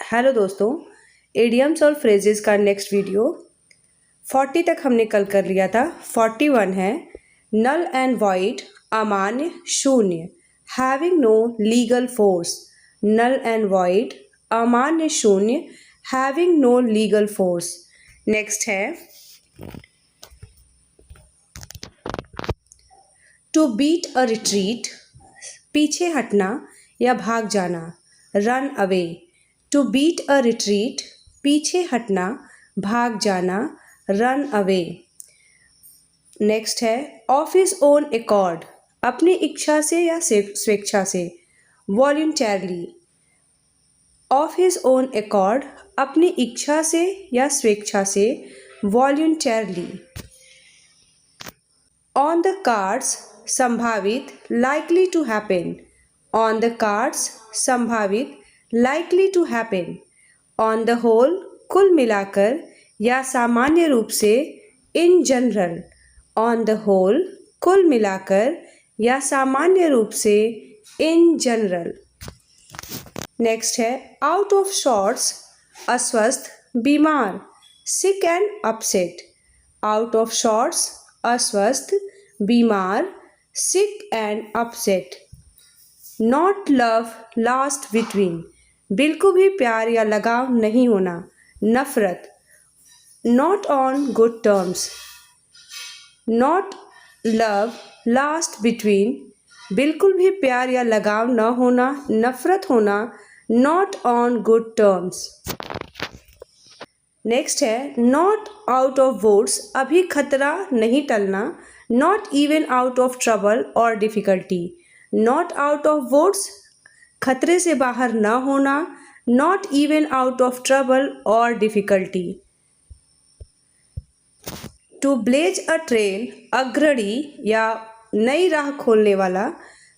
Hello दोस्तों, idioms और phrases का नेक्स्ट वीडियो 40 तक हमने कल कर लिया था। 41 है नल एंड वॉइड, अमान्य शून्य, having no legal force. Null and void, अमान्य शून्य, having no legal force. Next है टू बीट अ रिट्रीट, पीछे हटना या भाग जाना, run away. To beat a retreat, पीछे हटना, भाग जाना, रन अवे। नेक्स्ट है ऑफ हिज ओन एकॉर्ड, अपनी इच्छा से या स्वेच्छा से, voluntarily. Of his own accord, अपनी इच्छा से या स्वेच्छा से, वॉल्यूंटरली। ऑन द कार्ड्स, संभावित, likely to happen. On the cards, संभावित, likely to happen. On the whole, कुल मिलाकर या सामान्य रूप से, in general. On the whole, कुल मिलाकर या सामान्य रूप से, इन जनरल। नेक्स्ट है आउट ऑफ सॉर्ट्स, अस्वस्थ, बीमार, sick and upset. Out of sorts, अस्वस्थ, बीमार, sick and upset. Not love lost between, बिल्कुल भी प्यार या लगाव नहीं होना, नफरत। Not on good terms, not love lost between, बिल्कुल भी प्यार या लगाव न होना, नफरत होना, not on good terms. Next है नॉट आउट ऑफ वुड्स, अभी खतरा नहीं टलना, not even out of trouble और difficulty. Not out of woods, खतरे से बाहर न होना, not even out of trouble और difficulty. To blaze a trail, अग्रणी या नई राह खोलने वाला,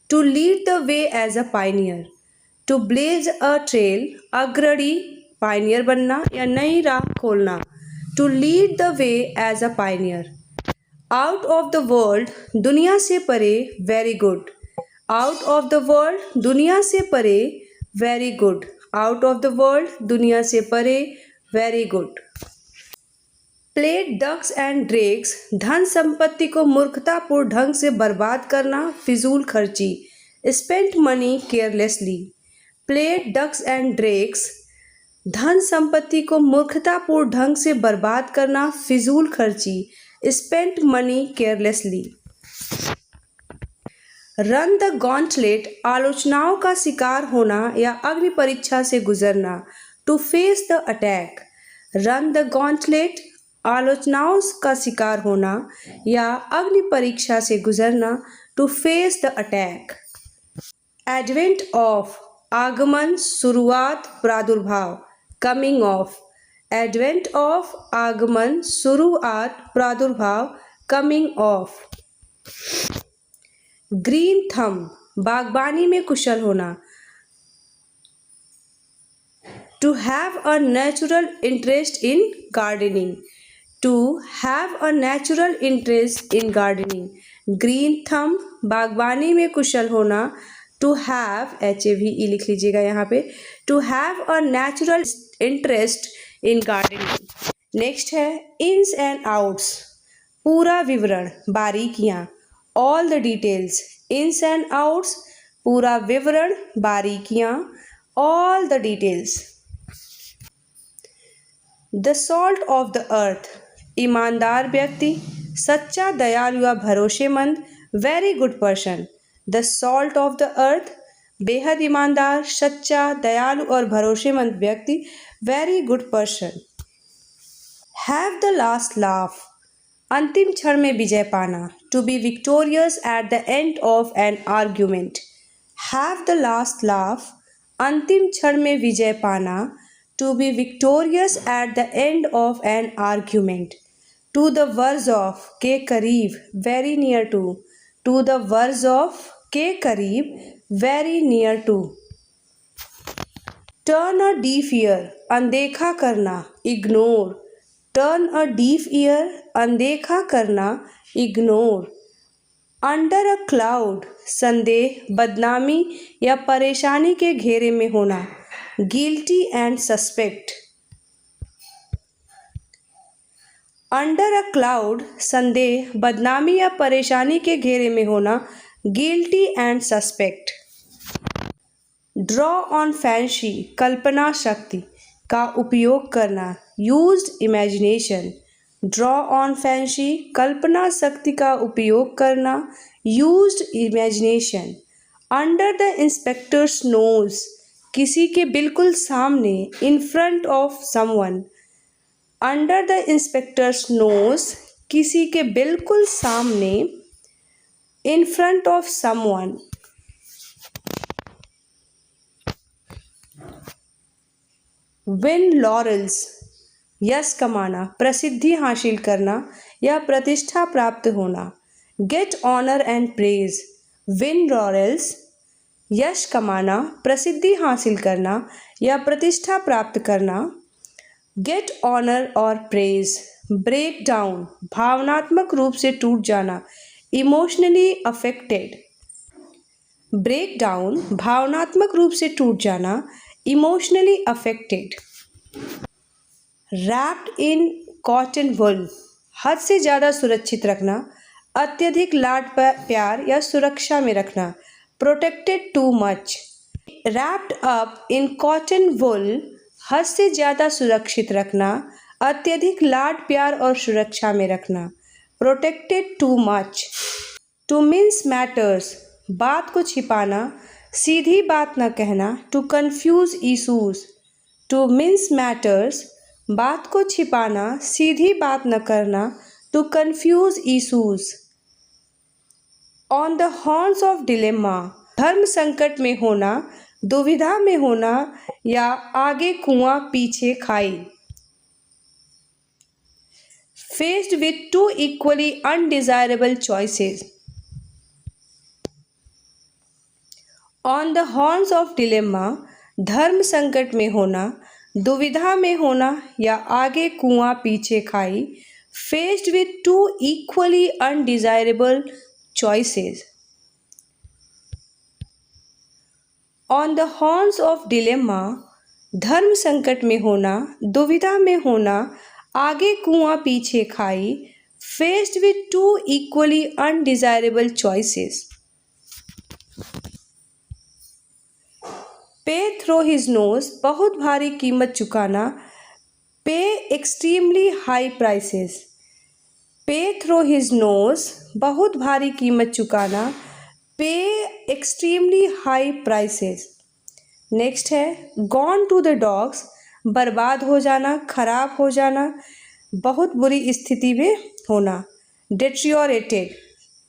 to lead the way as a pioneer. To blaze a trail, अग्रणी, पायनियर बनना या नई राह खोलना, to lead the way as a pioneer. Out of the world, दुनिया से परे, very good. Out of the world, दुनिया से परे, very good. Out of the world, दुनिया से परे, very good. Played ducks and drakes, धन संपत्ति को मूर्खतापूर्ण ढंग से बर्बाद करना, फिजूल खर्ची, spent money carelessly. Played ducks and drakes, धन संपत्ति को मूर्खतापूर्ण ढंग से बर्बाद करना, फिजूल खर्ची, spent money carelessly. Run the gauntlet, आलोचनाओं का शिकार होना या अग्नि परीक्षा से गुजरना, to face the attack. Run the gauntlet, आलोचनाओं का शिकार होना या अग्नि परीक्षा से गुजरना, to face the attack. Advent of, आगमन, शुरुआत, प्रादुर्भाव, कमिंग ऑफ। एडवेंट ऑफ, आगमन, शुरुआत, प्रादुर्भाव, कमिंग ऑफ। ग्रीन थंब, बागबानी में कुशल होना, to have a natural interest in gardening. To have a natural interest in gardening. Green thumb, बागबानी में कुशल होना, टू हैव, HAVE लिख लीजिएगा यहाँ पे, to have a natural interest in gardening. Next है इन्स एंड आउट्स, पूरा विवरण, बारीकियाँ, all the details. Ins and outs, पूरा विवरण, बारीकियाँ, all the details. The salt of the earth, ईमानदार व्यक्ति, सच्चा, दयालु या भरोसेमंद, very good person. The salt of the earth, बेहद ईमानदार, सच्चा, दयालु और भरोसेमंद व्यक्ति, very good person. Have the last laugh, अंतिम क्षण में विजय पाना, to be victorious at the end of an argument. Have the last laugh, अंतिम क्षण में विजय पाना, to be victorious at the end of an argument. To the verge of, के करीब, very near to. To the verge of, के करीब, very near to. Turn a deaf ear, अनदेखा करना, ignore. Turn a deaf ear, अनदेखा करना, ignore. Under a cloud, संदेह, बदनामी या परेशानी के घेरे में होना, guilty and suspect. Under a cloud संदेह, बदनामी या परेशानी के घेरे में होना, guilty and suspect. Draw on fancy, कल्पना शक्ति का उपयोग करना, used imagination. Draw on fancy, कल्पना शक्ति का उपयोग करना, used imagination. Under the inspector's nose, किसी के बिल्कुल सामने, in front of someone. Under the inspector's nose, किसी के बिल्कुल सामने, in front of someone. Win laurels, यश कमाना, प्रसिद्धि हासिल करना या प्रतिष्ठा प्राप्त होना. Get honour and praise. Win laurels, यश कमाना, प्रसिद्धि हासिल करना या प्रतिष्ठा प्राप्त करना. गेट ऑनर और प्रेज. ब्रेक डाउन, भावनात्मक रूप से टूट जाना, इमोशनली अफेक्टेड. ब्रेक डाउन, भावनात्मक रूप से टूट जाना, emotionally affected. Wrapped in cotton wool, हद से ज़्यादा सुरक्षित रखना, अत्यधिक लाड प्यार या सुरक्षा में रखना, protected too much. Wrapped up in cotton wool, हद से ज़्यादा सुरक्षित रखना, अत्यधिक लाड प्यार और सुरक्षा में रखना, protected too much. To mince matters, बात को छिपाना, सीधी बात न कहना, to confuse issues. To mince matters, बात को छिपाना, सीधी बात न करना, to confuse issues. On the horns of dilemma, धर्म संकट में होना, दुविधा में होना या आगे कुआं पीछे खाई. Faced with to equally undesirable choices. On the horns of dilemma, धर्म संकट में होना, दुविधा में होना या आगे कुआं पीछे खाई. Faced with to equally undesirable choices. On the horns of dilemma, धर्म संकट में होना, दुविधा में होना, आगे कुआं पीछे खाई. Faced with to equally undesirable choices. पे थ्रो हिज नोज, बहुत भारी कीमत चुकाना, पे एक्सट्रीमली हाई प्राइसेस. पे थ्रो हिज नोज, बहुत भारी कीमत चुकाना, पे एक्सट्रीमली हाई प्राइसेस. नेक्स्ट है गॉन टू द डॉग्स, बर्बाद हो जाना, खराब हो जाना, बहुत बुरी स्थिति में होना, deteriorated.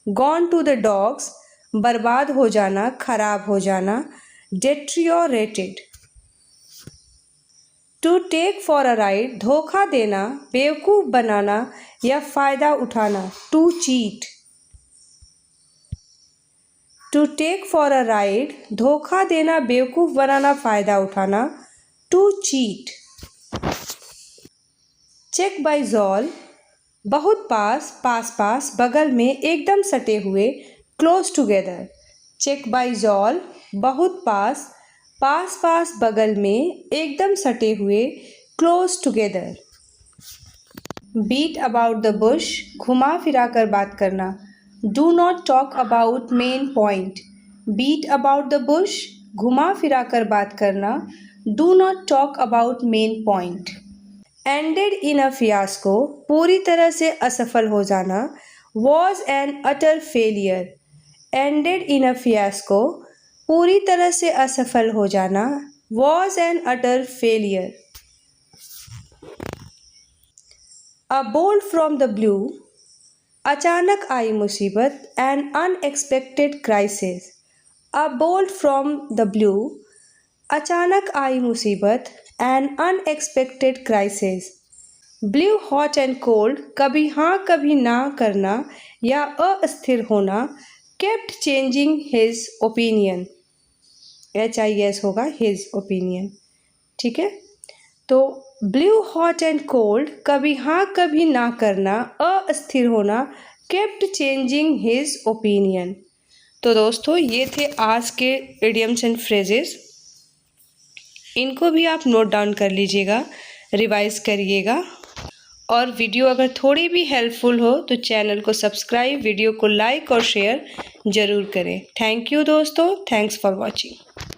Gone to the dogs, बर्बाद हो जाना, खराब हो जाना, deteriorated. To take for a ride, धोखा देना, बेवकूफ़ बनाना या फ़ायदा उठाना, to cheat. To take for a ride, धोखा देना, बेवकूफ़ बनाना, फ़ायदा उठाना, to cheat. Cheek by jowl, बहुत पास, पास पास, बगल में, एकदम सटे हुए, close together. Cheek by jowl, बहुत पास, पास पास, बगल में, एकदम सटे हुए, close together. Beat about the bush, घुमा फिरा कर बात करना. Do not talk about main point. Beat about the bush, घुमा फिरा कर बात करना. Do not talk about main point. Ended in a fiasco, पूरी तरह से असफल हो जाना. Was an utter failure. Ended in a fiasco, पूरी तरह से असफल हो जाना. Was an utter failure. A bolt from the blue, अचानक आई मुसीबत, an unexpected crisis. A bolt from the blue, अचानक आई मुसीबत, an unexpected crisis. Blue hot and cold, कभी हाँ कभी ना करना या अस्थिर होना. Kept changing his opinion, HIS होगा, हिज ओपिनियन. ठीक है, तो ब्लू हॉट एंड कोल्ड, कभी हाँ कभी ना करना, अस्थिर होना, केप्ट चेंजिंग हिज ओपिनियन. तो दोस्तों ये थे आज के इडियम्स एंड फ्रेजेस. इनको भी आप नोट डाउन कर लीजिएगा, रिवाइज करिएगा। और वीडियो अगर थोड़ी भी हेल्पफुल हो तो चैनल को सब्सक्राइब, वीडियो को लाइक और शेयर ज़रूर करें। थैंक यू दोस्तों, थैंक्स फॉर वॉचिंग।